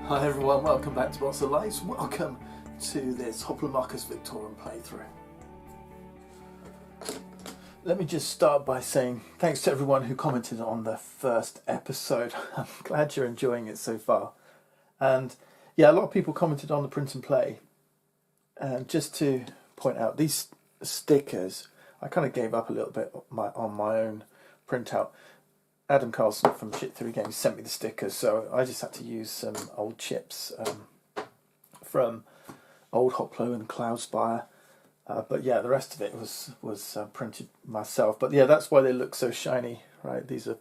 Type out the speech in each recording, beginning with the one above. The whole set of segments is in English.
Hi everyone, welcome back to Lots of Lights. Welcome to this Hoplomachus Victorum playthrough. Let me just start by saying thanks to everyone who commented on the first episode. I'm glad you're enjoying it so far. And yeah, a lot of people commented on the print and play. And just to point out, these stickers, I kind of gave up a little bit on my own printout. Adam Carlson from Shit Theory Games sent me the stickers, so I just had to use some old chips from old Hoplo and Cloudspire. But yeah, the rest of it was printed myself. But yeah, that's why they look so shiny, right? These are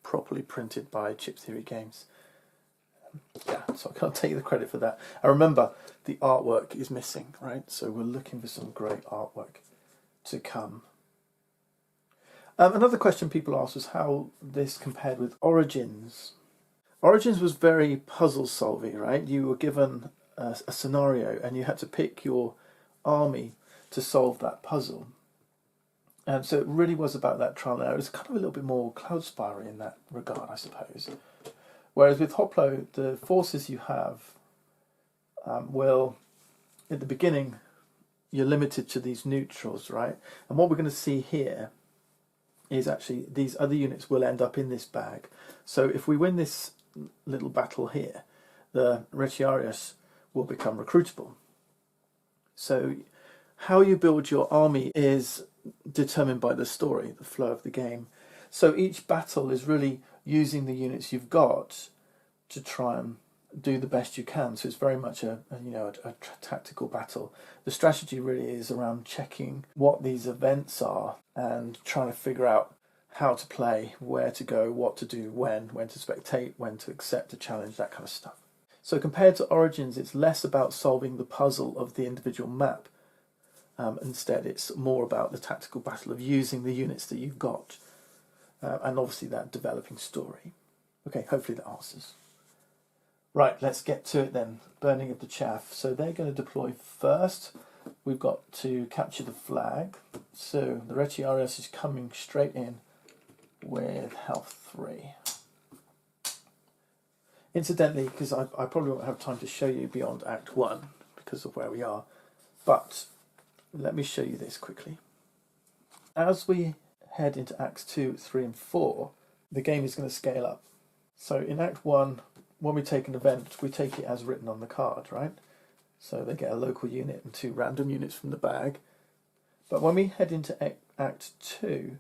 properly printed by Chip Theory Games. Yeah, so I can't take the credit for that. And remember, the artwork is missing, right? So we're looking for some great artwork to come. Another question people asked was how this compared with Origins. Origins was very puzzle solving, right? You were given a scenario and you had to pick your army to solve that puzzle. And so it really was about that trial and error. It was kind of a little bit more Cloudspire in that regard, I suppose. Whereas with Hoplo, the forces you have will, at the beginning, you're limited to these neutrals, right? And what we're going to see here is actually these other units will end up in this bag. So if we win this little battle here, the Retiarius will become recruitable. So how you build your army is determined by the story, the flow of the game. So each battle is really using the units you've got to try and do the best you can. So it's very much a tactical battle. The strategy really is around checking what these events are and trying to figure out how to play, where to go, what to do, when to spectate, when to accept a challenge, that kind of stuff. So compared to Origins, it's less about solving the puzzle of the individual map. Instead, it's more about the tactical battle of using the units that you've got. And obviously that developing story. Okay, hopefully that answers. Right, let's get to it then. Burning of the chaff. So they're going to deploy first. We've got to capture the flag. So the Retiarius is coming straight in with health 3. Incidentally, because I probably won't have time to show you beyond Act 1 because of where we are, but let me show you this quickly. As we head into Acts 2, 3 and 4, the game is going to scale up. So in Act 1, when we take an event, we take it as written on the card, right? So they get a local unit and 2 random units from the bag. But when we head into Act 2,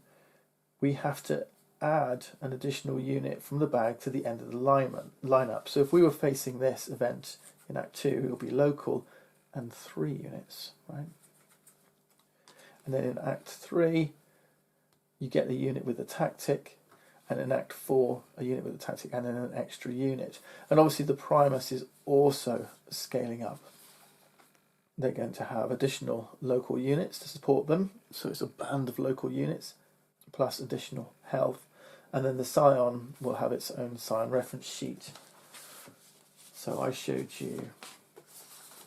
we have to add an additional unit from the bag to the end of the lineup. So if we were facing this event in Act 2, it will be local and 3 units, right? And then in Act 3, you get the unit with the tactic, and in Act 4, a unit with a tactic and then an extra unit. And obviously the Primus is also scaling up. They're going to have additional local units to support them. So it's a band of local units, plus additional health. And then the Scion will have its own Scion reference sheet. So I showed you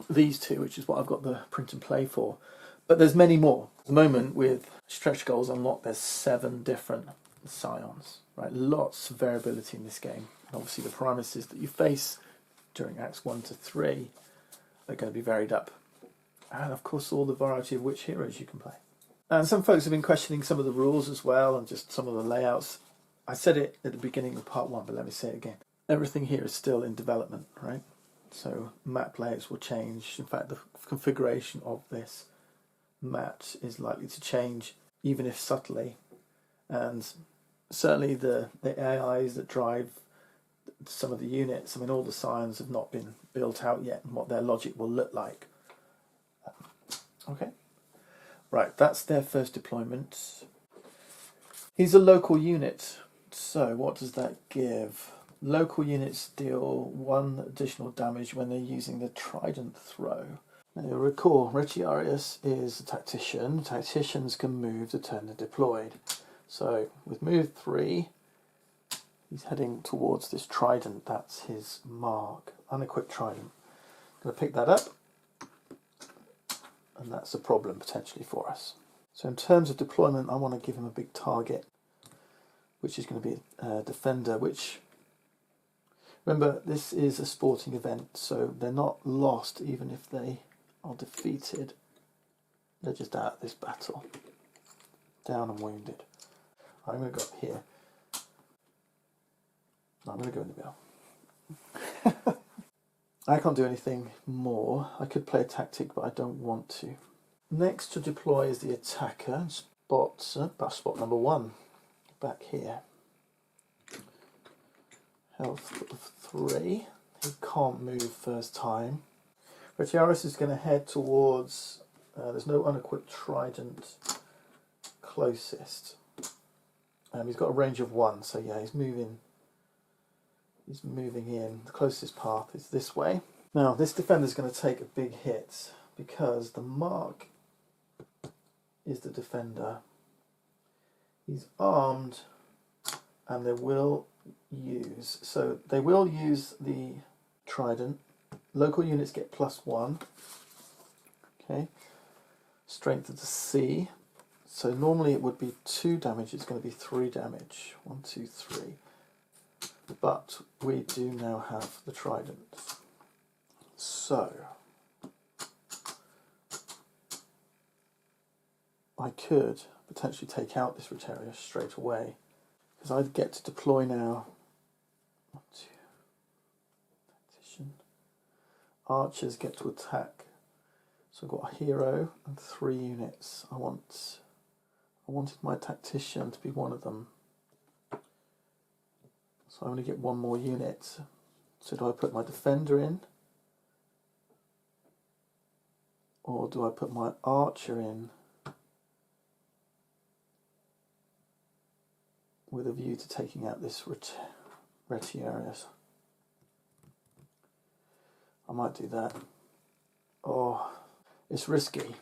these 2, which is what I've got the print and play for. But there's many more. At the moment, with stretch goals unlocked, there's 7 different Scions, right? Lots of variability in this game. And obviously the Primuses that you face during Acts 1 to 3 are going to be varied up. And of course all the variety of which heroes you can play. And some folks have been questioning some of the rules as well and just some of the layouts. I said it at the beginning of part 1, but let me say it again. Everything here is still in development, right? So map layouts will change. In fact, the configuration of this map is likely to change, even if subtly. And certainly the AIs that drive some of the units, I mean, all the Scions have not been built out yet and what their logic will look like. Okay. Right, that's their first deployment. He's a local unit. So what does that give? Local units deal 1 additional damage when they're using the Trident throw. Now you'll recall, Retiarius is a tactician. Tacticians can move the turn they're deployed. So with move 3, he's heading towards this Trident. That's his mark. Unequipped Trident. I'm going to pick that up. And that's a problem potentially for us. So in terms of deployment, I want to give him a big target, which is going to be a defender, which Remember, this is a sporting event, so they're not lost even if they are defeated. They're just out of this battle. Down and wounded. I'm going to go up here. I'm going to go in the middle. I can't do anything more. I could play a tactic, but I don't want to. Next to deploy is the attacker. Spot number 1. Back here. Health of 3. He can't move first time. Retiaris is going to head towards... there's no unequipped trident closest. He's got a range of 1, so yeah, he's moving in. The closest path is this way. Now, this defender's going to take a big hit because the mark is the defender. He's armed, and they will use the trident. Local units get +1. Okay. Strength of the sea. So normally it would be 2 damage. It's going to be 3 damage. 1, 2, 3. But we do now have the trident. So I could potentially take out this Rotarius straight away, because I'd get to deploy now. 1, 2. Tactician. Archers get to attack. So I've got a hero and 3 units. I wanted my tactician to be one of them. So I only get 1 more unit. So do I put my defender in? Or do I put my archer in with a view to taking out this Retiarius? I might do that. Oh, it's risky.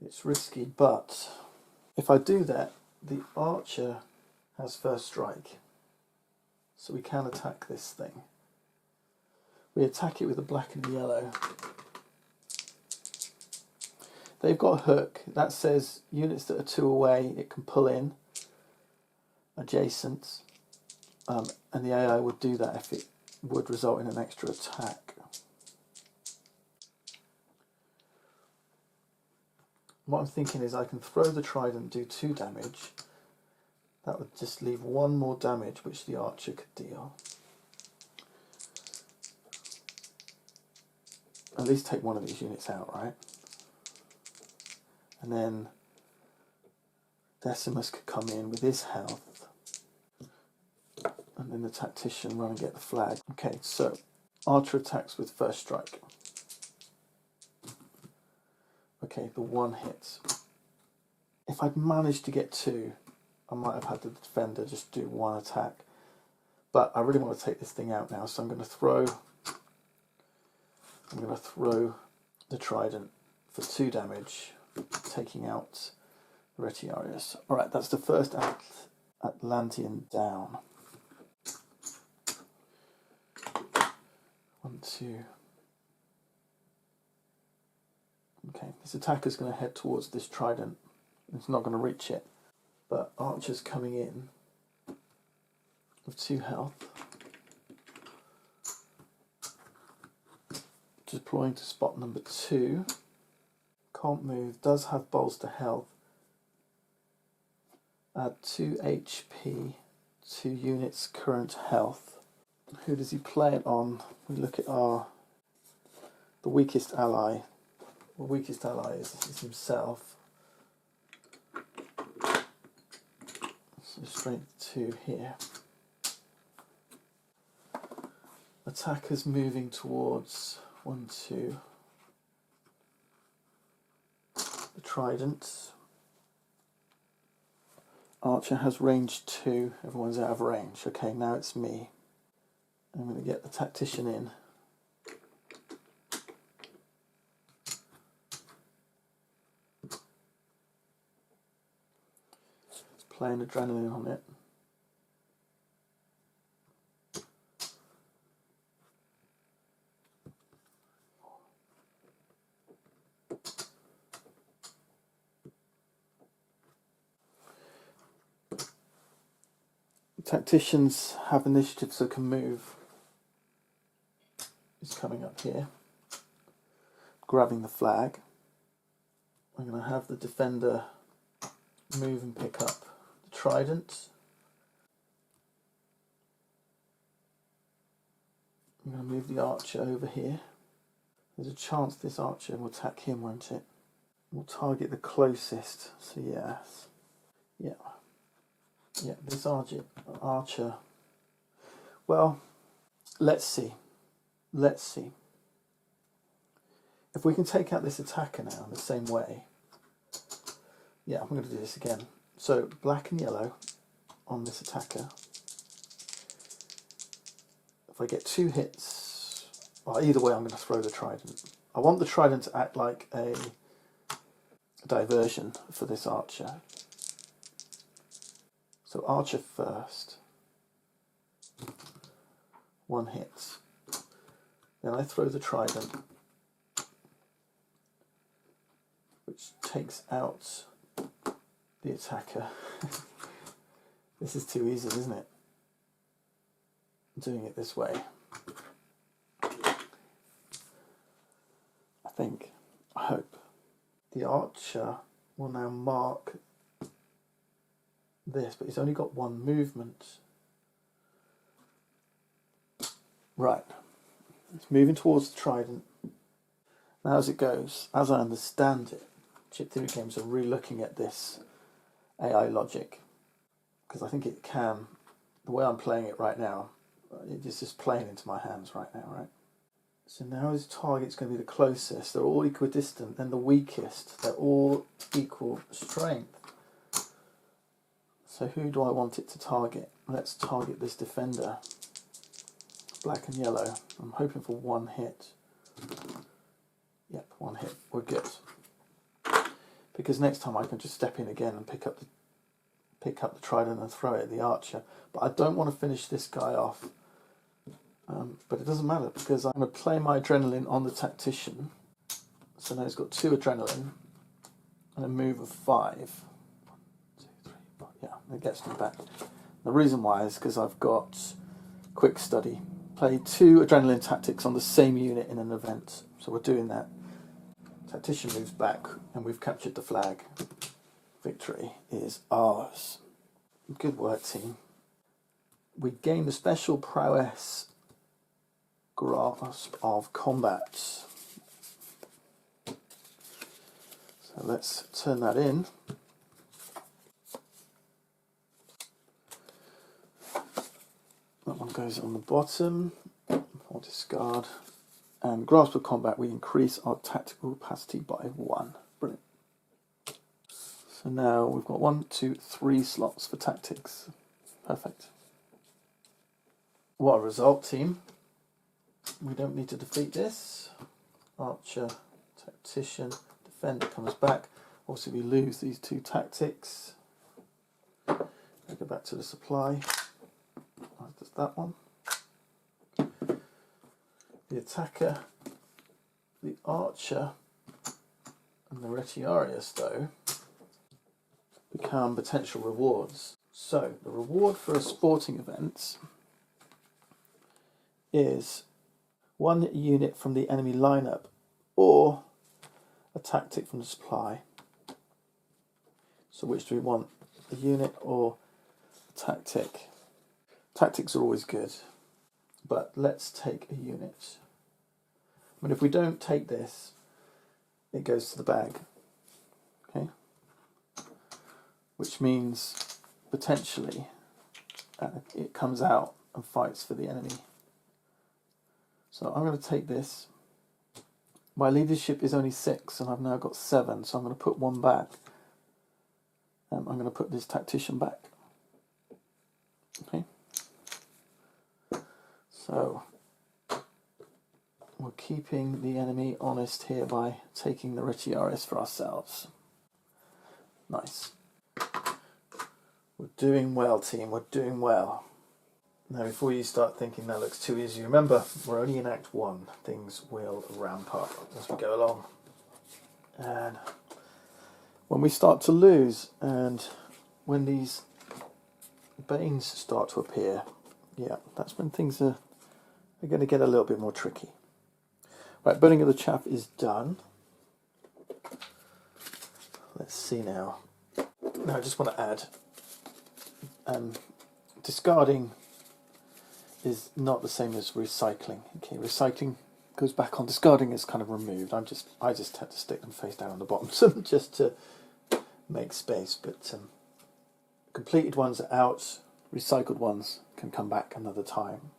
It's risky, but if I do that, the archer has first strike. So we can attack this thing. We attack it with the black and the yellow. They've got a hook. That says units that are 2 away, it can pull in adjacent. And the AI would do that if it would result in an extra attack. What I'm thinking is I can throw the trident, do 2 damage. That would just leave 1 more damage, which the archer could deal. At least take 1 of these units out, right? And then Decimus could come in with his health. And then the tactician run and get the flag. Okay, so archer attacks with first strike. Okay, the 1 hits. If I'd managed to get 2, I might have had the defender just do 1 attack. But I really want to take this thing out now, so I'm going to throw the trident for 2 damage, taking out the Retiarius. Alright, that's the first Atlantean down. 1, 2. Okay, this attacker's going to head towards this trident. It's not going to reach it. But archer's coming in with 2 health. Deploying to spot number 2. Can't move, does have bolster health. Add 2 HP to units' current health. Who does he play it on? We look at the weakest ally. The weakest ally is himself. So strength 2 here. Attacker's moving towards 1, 2. The trident. Archer has range 2. Everyone's out of range. Okay, now it's me. I'm going to get the tactician in. It's playing adrenaline on it. Tacticians have initiative, so can move. He's coming up here, grabbing the flag. I'm going to have the defender move and pick up the trident. I'm going to move the archer over here. There's a chance this archer will attack him, won't it? We'll target the closest. So yes. Yeah. Yeah, this archer. Well, let's see. Let's see. If we can take out this attacker now in the same way. Yeah, I'm going to do this again. So black and yellow on this attacker. If I get 2 hits, well, either way I'm going to throw the trident. I want the trident to act like a diversion for this archer. So archer first. 1 hit. Then I throw the trident, which takes out the attacker. This is too easy, isn't it? Doing it this way. I hope. The archer will now mark this, but he's only got 1 movement. Right. It's moving towards the trident. Now as it goes, as I understand it, chip theory games are re-looking at this AI logic, because I think it can, the way I'm playing it right now, it's just playing into my hands right now, right? So now his target's going to be the closest. They're all equidistant, then the weakest. They're all equal strength. So who do I want it to target? Let's target this defender. Black and yellow. I'm hoping for 1 hit. Yep, 1 hit. We're good. Because next time I can just step in again and pick up the trident and throw it at the archer. But I don't want to finish this guy off. But it doesn't matter because I'm going to play my adrenaline on the tactician. So now he's got 2 adrenaline and a move of 5. 1, 2, 3, 4. Yeah, it gets me back. The reason why is because I've got quick study. Play 2 adrenaline tactics on the same unit in an event. So we're doing that. Tactician moves back and we've captured the flag. Victory is ours. Good work, team. We gain the special prowess grasp of combat. So let's turn that in. That one goes on the bottom. I'll discard. And grasp of combat, we increase our tactical capacity by 1. Brilliant. So now we've got 1, 2, 3 slots for tactics. Perfect. What a result, team. We don't need to defeat this. Archer, tactician, defender comes back. Also we lose these 2 tactics. We go back to the supply. Does that one. The attacker, the archer, and the retiarius, though, become potential rewards. So, the reward for a sporting event is 1 unit from the enemy lineup or a tactic from the supply. So, which do we want? A unit or a tactic? Tactics are always good, but let's take a unit. I mean, if we don't take this, it goes to the bag. Okay? Which means potentially it comes out and fights for the enemy. So I'm going to take this. My leadership is only 6 and I've now got 7, so I'm going to put 1 back. I'm going to put this tactician back. Okay. So we're keeping the enemy honest here by taking the retiarius for ourselves. Nice. We're doing well, team. We're doing well. Now, before you start thinking that looks too easy, remember, we're only in Act 1. Things will ramp up as we go along. And when we start to lose, and when these banes start to appear, yeah, that's when things are going to get a little bit more tricky. Right, burning of the chaff is done. Let's see now. Now I just want to add, discarding is not the same as recycling. Okay, recycling goes back on, discarding is kind of removed. I just had to stick them face down on the bottom just to make space, but completed ones are out, recycled ones can come back another time.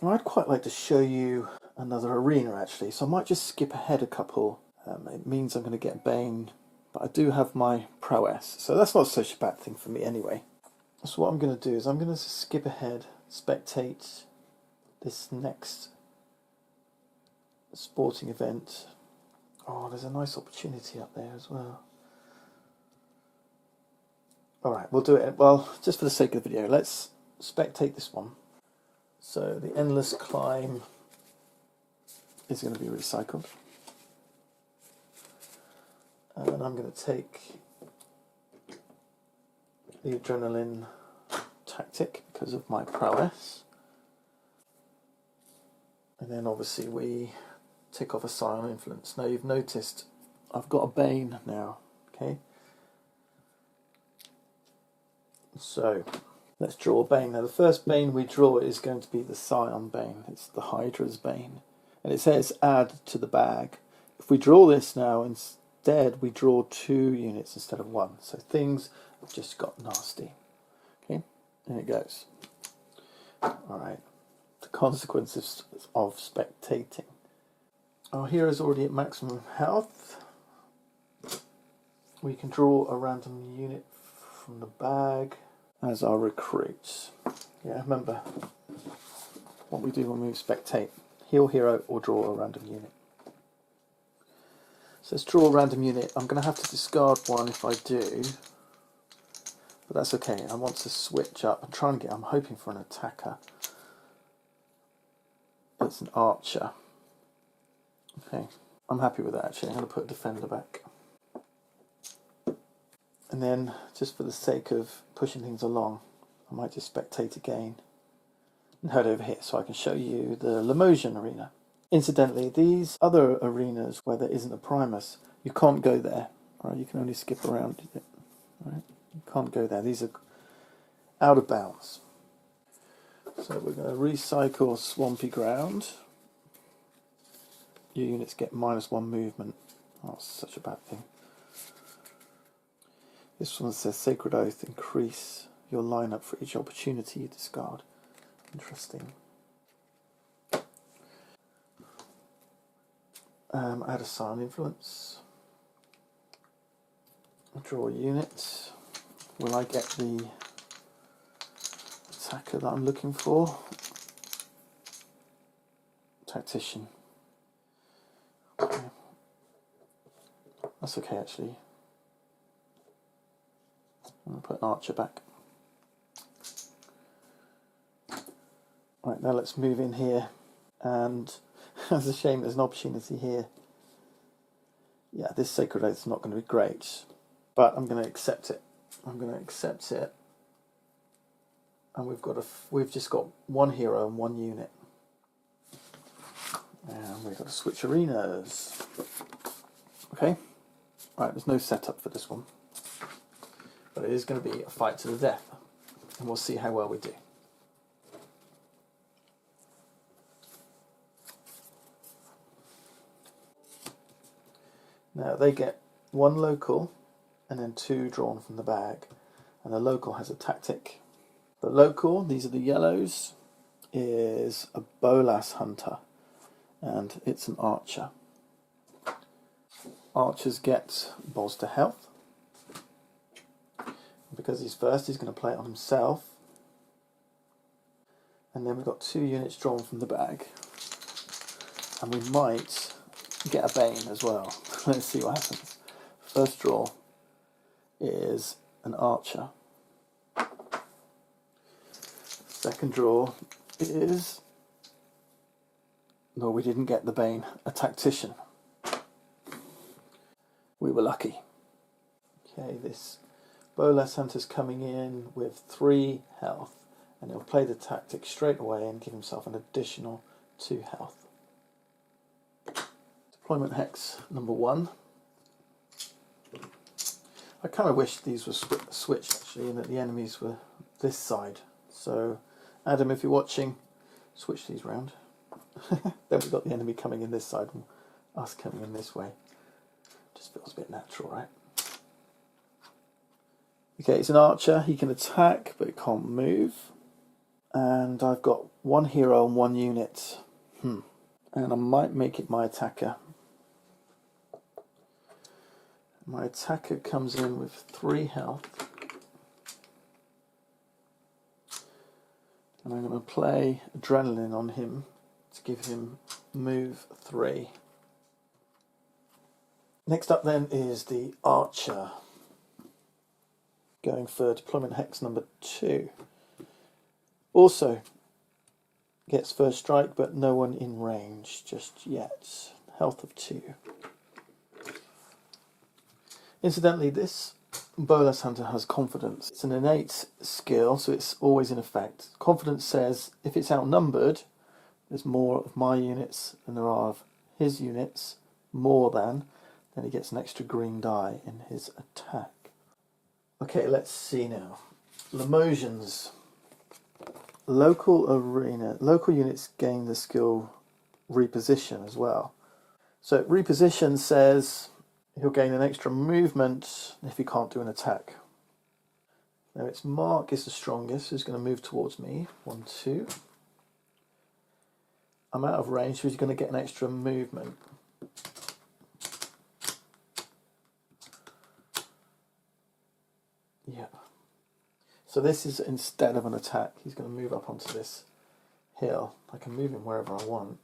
Now, I'd quite like to show you another arena actually, so I might just skip ahead a couple. It means I'm going to get bane, but I do have my prowess, so that's not such a bad thing for me anyway. So what I'm going to do is I'm going to skip ahead, spectate this next sporting event. Oh, there's a nice opportunity up there as well. Alright, we'll do it, well, just for the sake of the video, let's spectate this one. So the endless climb is going to be recycled. And I'm going to take the adrenaline tactic because of my prowess. And then obviously we tick off a Scion influence. Now you've noticed I've got a bane now, okay? So let's draw a bane. Now the first bane we draw is going to be the Scion bane. It's the Hydra's bane. And it says add to the bag. If we draw this now, instead we draw 2 units instead of 1. So things have just got nasty. Okay, and it goes. Alright, the consequences of spectating. Our hero's already at maximum health. We can draw a random unit from the bag as our recruits. Yeah, remember what we do when we spectate. Heal hero or draw a random unit. So let's draw a random unit. I'm going to have to discard one if I do, but that's okay. I want to switch up. I'm hoping for an attacker. It's an archer. Okay, I'm happy with that actually. I'm going to put a defender back. And then, just for the sake of pushing things along, I might just spectate again and head over here so I can show you the Limosian arena. Incidentally, these other arenas where there isn't a Primus, you can't go there. Right? You can only skip around it. Right? You can't go there. These are out of bounds. So we're going to recycle Swampy Ground. Your units get -1 movement. Oh, such a bad thing. This one says Sacred Oath, increase your lineup for each opportunity you discard. Interesting. Add a Scion influence. Draw a unit. Will I get the attacker that I'm looking for? Tactician. Okay. That's okay actually. I'm going to put an archer back. Right, now let's move in here, and it's a shame there's an opportunity here. Yeah, this Sacred Oath is not going to be great, but I'm going to accept it. I'm going to accept it, and we've just got 1 hero and 1 unit, and we've got to switch arenas. Okay, right. There's no setup for this one, but it is going to be a fight to the death, and we'll see how well we do. Now they get 1 local and then 2 drawn from the bag, and the local has a tactic. The local, these are the yellows, is a Bolas hunter, and it's an archer. Archers get bolster health. Because he's first, he's going to play it on himself. And then we've got 2 units drawn from the bag, and we might get a bane as well. Let's see what happens. First draw is an archer. Second draw is, no, we didn't get the bane, a tactician. We were lucky. Okay, this Bolas Hunter's coming in with 3 health, and he'll play the tactic straight away and give himself an additional 2 health. Deployment hex number 1. I kind of wish these were switched actually, and that the enemies were this side. So, Adam, if you're watching, switch these round. Then we've got the enemy coming in this side and us coming in this way. Just feels a bit natural, right? Okay, it's an archer. He can attack, but he can't move. And I've got 1 hero and 1 unit. And I might make it my attacker. My attacker comes in with 3 health. And I'm going to play Adrenaline on him to give him move 3. Next up then is the archer, going for deployment hex number 2. Also gets first strike, but no one in range just yet. Health of 2. Incidentally, this Bolas Hunter has confidence. It's an innate skill, so it's always in effect. Confidence says if it's outnumbered, there's more of my units than there are of his units, more than, then he gets an extra green die in his attack. Okay, let's see now. Limosians. Local arena. Local units gain the skill reposition as well. So reposition says he'll gain an extra movement if he can't do an attack. Now its mark is the strongest, so he's going to move towards me. 1, 2. I'm out of range, so he's going to get an extra movement. Yeah. So this is instead of an attack, he's going to move up onto this hill. I can move him wherever I want.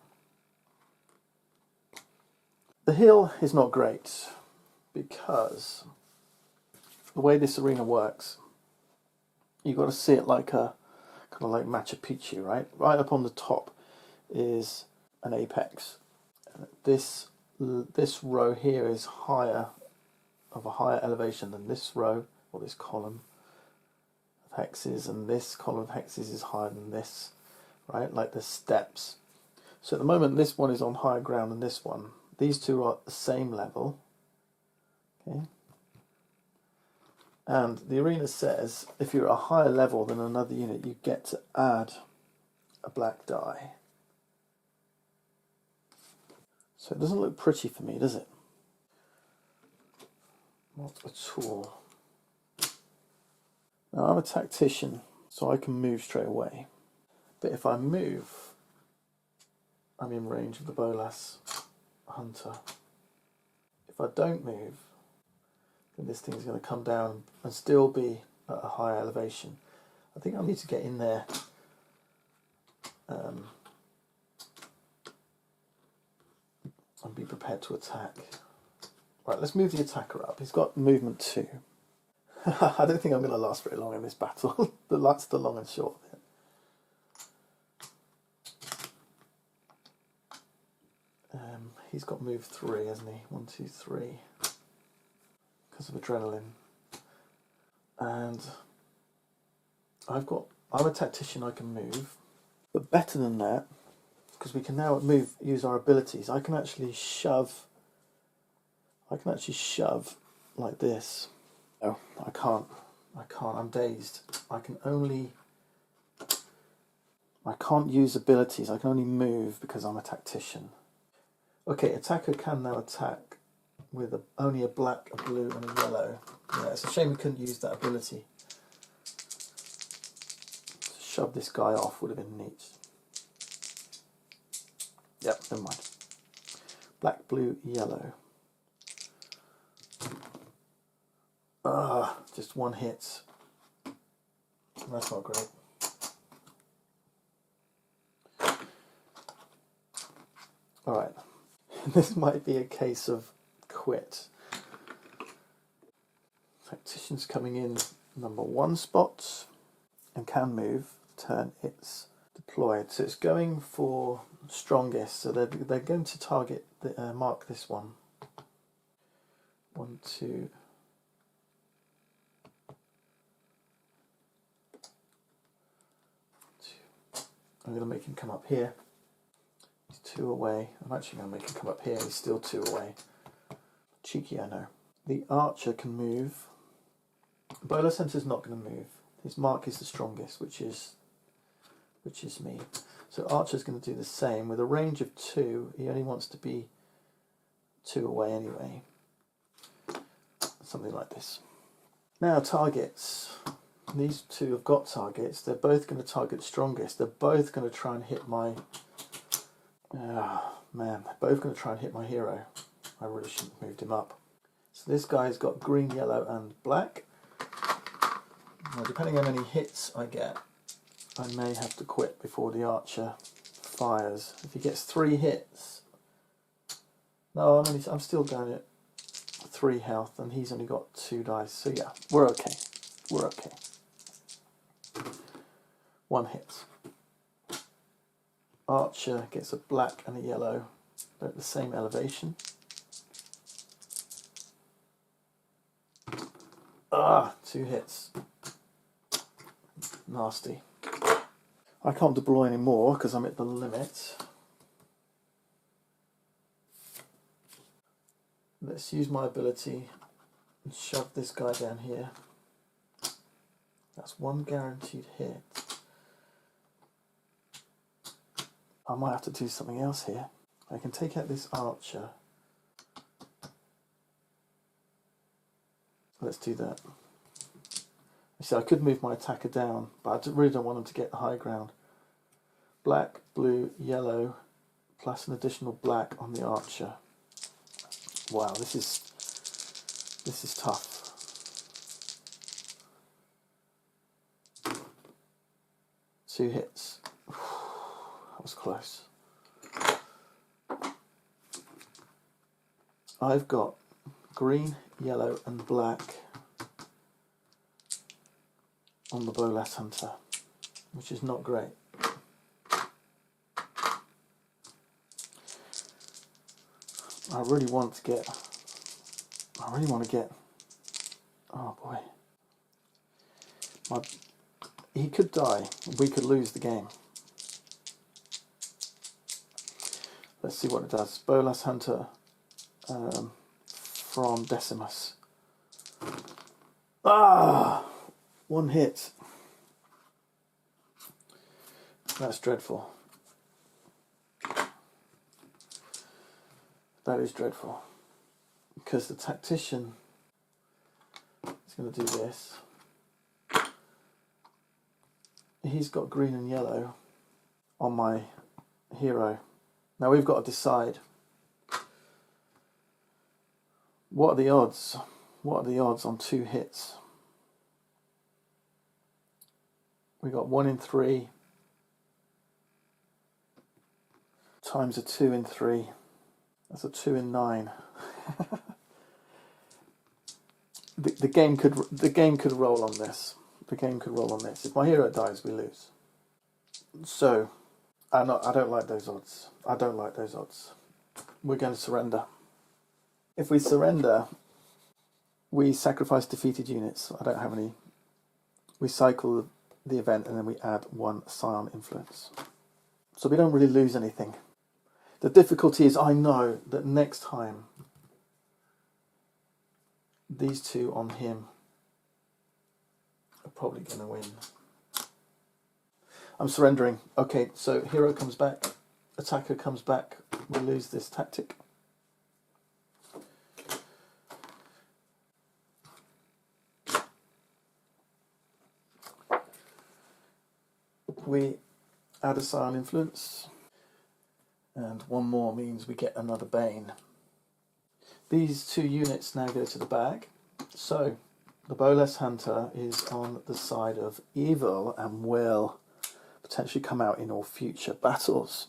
The hill is not great because the way this arena works, you've got to see it like a kind of like machu picchu, right? Right up on the top is an apex. This row here is higher, of a higher elevation than this row or this column of hexes, and this column of hexes is higher than this, right? Like the steps. So at the moment this one is on higher ground than this one. These two are at the same level. Okay. And the arena says if you're at a higher level than another unit, you get to add a black die. So it doesn't look pretty for me, does it? Not at all. Now I'm a tactician, so I can move straight away. But if I move, I'm in range of the Bolas Hunter. If I don't move, then this thing's going to come down and still be at a higher elevation. I think I need to get in there and be prepared to attack. Right, let's move the attacker up. He's got movement 2. I don't think I'm going to last very long in this battle. That's the long and short of it. He's got move 3, hasn't he? 1, 2, 3. Because of adrenaline. And I'm a tactician, I can move. But better than that, because we can now use our abilities, I can actually shove like this. No, I can't, I'm dazed. I can't use abilities, I can only move because I'm a tactician. Okay, attacker can now attack with only a black, a blue and a yellow. Yeah, it's a shame we couldn't use that ability. To shove this guy off would have been neat. Yep, never mind. Black, blue, yellow. Just 1 hit. That's not great. Alright. This might be a case of quit. Tactician's coming in number 1 spot and can move, turn it's deployed. So it's going for strongest, so they're going to target, mark this one. 1, 2, I'm going to make him come up here. He's 2 away. I'm actually going to make him come up here. He's still 2 away. Cheeky, I know. The archer can move. The bowler's centre's not going to move. His mark is the strongest, which is me. So archer's going to do the same. With a range of 2, he only wants to be 2 away anyway. Something like this. Now targets. These 2 have got targets. They're both going to target strongest. They're both going to try and hit my... they're both going to try and hit my hero. I really shouldn't have moved him up. So this guy's got green, yellow and black. Now depending on how many hits I get, I may have to quit before the archer fires. If he gets 3 hits... No, I'm still going at 3 health and he's only got 2 dice. So yeah, we're okay. We're okay. 1 hit. Archer gets a black and a yellow. They're at the same elevation. 2 hits. Nasty. I can't deploy anymore because I'm at the limit. Let's use my ability and shove this guy down here. That's 1 guaranteed hit. I might have to do something else here. I can take out this archer. Let's do that. You see, I could move my attacker down, but I really don't want him to get the high ground. Black, blue, yellow, plus an additional black on the archer. Wow, this is tough. Two hits. That was close. I've got green, yellow and black on the Bolas Hunter, which is not great. I really want to get, oh boy. He could die, we could lose the game. Let's see what it does. Bolas Hunter from Decimus. 1 hit. That's dreadful. That is dreadful. Because the tactician is going to do this. He's got green and yellow on my hero. Now we've got to decide, what are the odds? What are the odds on 2 hits? We got 1 in 3 times a 2 in 3. That's a 2 in 9. the game could roll on this. The game could roll on this. If my hero dies, we lose. So, I don't like those odds. I don't like those odds. We're going to surrender. If we surrender, we sacrifice defeated units. I don't have any. We cycle the event and then we add 1 Scion influence. So we don't really lose anything. The difficulty is I know that next time these 2 on him are probably going to win. I'm surrendering. Okay, so hero comes back, attacker comes back, we lose this tactic. We add a Scion influence, and 1 more means we get another bane. These 2 units now go to the bag, so the Bolas Hunter is on the side of evil and will potentially come out in all future battles.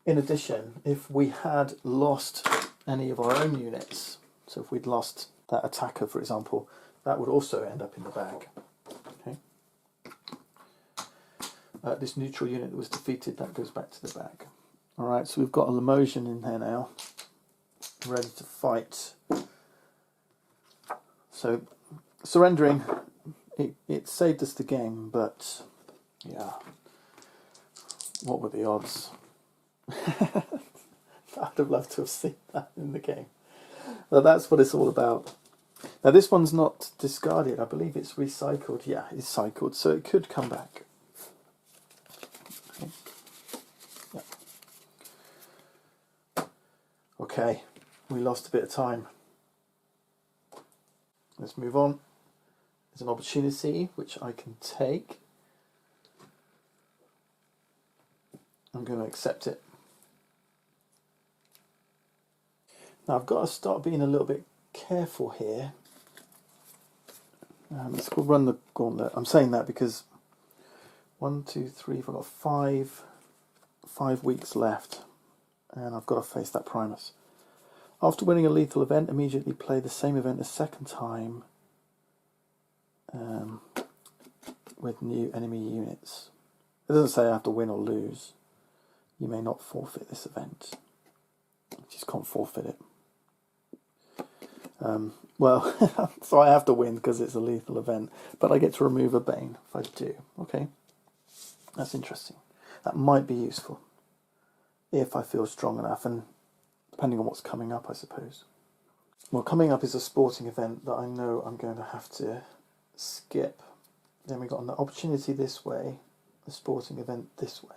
In addition, if we had lost any of our own units, so if we'd lost that attacker, for example, that would also end up in the bag. Okay. This neutral unit that was defeated, that goes back to the bag. Alright, so we've got a Lemosian in there now, ready to fight. So, surrendering, it saved us the game, but yeah, What were the odds? I'd have loved to have seen that in the game. Well, that's what it's all about. Now this one's not discarded. I believe it's recycled. Yeah, it's cycled, so it could come back. Okay. Yeah. Okay, we lost a bit of time. Let's move on. There's an opportunity which I can take. I'm going to accept it. Now I've got to start being a little bit careful here. Let's go run the gauntlet. I'm saying that because 1, 2, 3, I've got five weeks left, and I've got to face that Primus. After winning a lethal event, immediately play the same event a second time with new enemy units. It doesn't say I have to win or lose. You may not forfeit this event. You just can't forfeit it. Well, so I have to win because it's a lethal event, but I get to remove a bane if I do. Okay, that's interesting. That might be useful if I feel strong enough, and depending on what's coming up, I suppose. Well, coming up is a sporting event that I know I'm going to have to skip. Then we got an opportunity this way, a sporting event this way.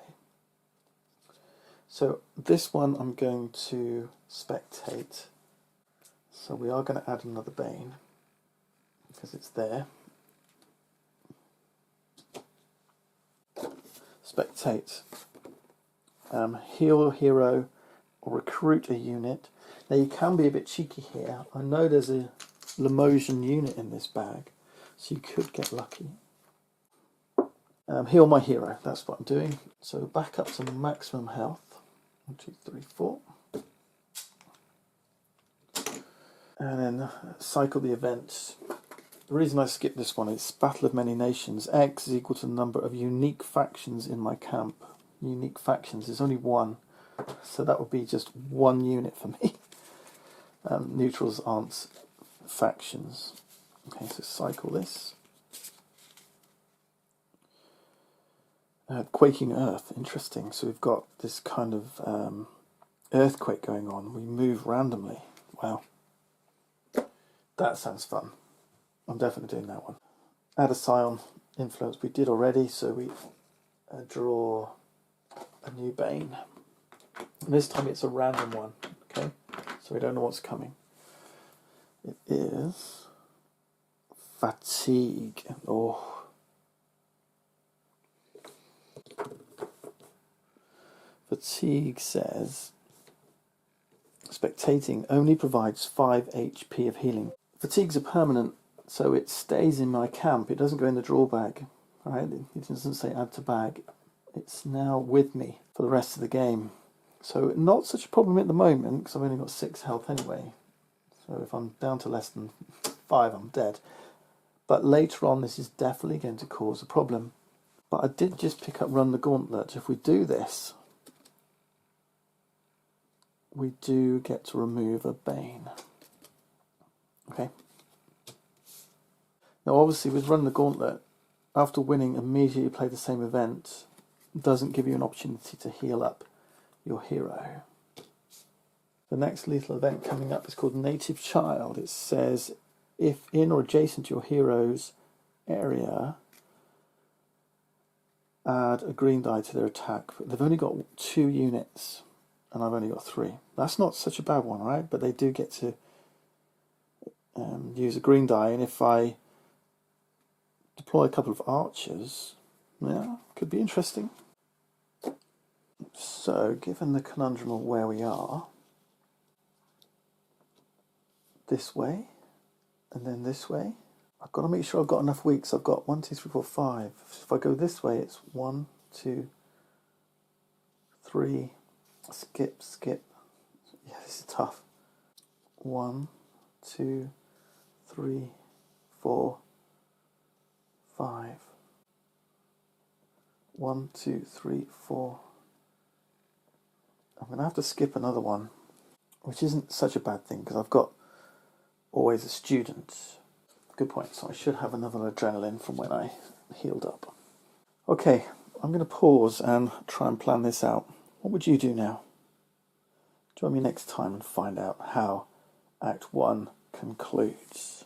So this one I'm going to spectate. So we are going to add another bane because it's there. Spectate. Heal a hero or recruit a unit. Now you can be a bit cheeky here. I know there's a Limosian unit in this bag, so you could get lucky. Heal my hero, that's what I'm doing. So back up to maximum health. 1, 2, 3, 4. And then cycle the events. The reason I skipped this one is Battle of Many Nations. X is equal to the number of unique factions in my camp. Unique factions, there's only one. So that would be just one unit for me. Neutrals aren't factions. Okay, so cycle this. Quaking Earth, interesting. So we've got this kind of earthquake going on. We move randomly. Wow. That sounds fun. I'm definitely doing that one. Add a Scion influence. We did already, so we draw a new bane. And this time it's a random one, okay? So we don't know what's coming. It is fatigue. Oh. Fatigue says spectating only provides 5 HP of healing. Fatigue's a permanent, so it stays in my camp. It doesn't go in the draw bag, right? It doesn't say add to bag. It's now with me for the rest of the game. So not such a problem at the moment because I've only got 6 health anyway. So if I'm down to less than 5, I'm dead. But later on, this is definitely going to cause a problem. But I did just pick up Run the Gauntlet. If we do this, we do get to remove a bane. Okay. Now obviously with Run the Gauntlet, after winning immediately play the same event, doesn't give you an opportunity to heal up your hero. The next lethal event coming up is called Native Child. It says if in or adjacent to your hero's area, add a green die to their attack. They've only got 2 units and I've only got 3. That's not such a bad one, right? But they do get to use a green die, and if I deploy a couple of archers, yeah, could be interesting. So, given the conundrum of where we are, this way, and then this way, I've got to make sure I've got enough weeks. I've got 1, 2, 3, 4, 5. If I go this way, it's 1, 2, 3, skip. Yeah, this is tough. 1, 2, 3, 4, 5. 1, 2, 3, 4. I'm going to have to skip another one, which isn't such a bad thing because I've got always a student. Good point. So I should have another adrenaline from when I healed up. Okay, I'm going to pause and try and plan this out. What would you do now? Join me next time and find out how Act 1 concludes.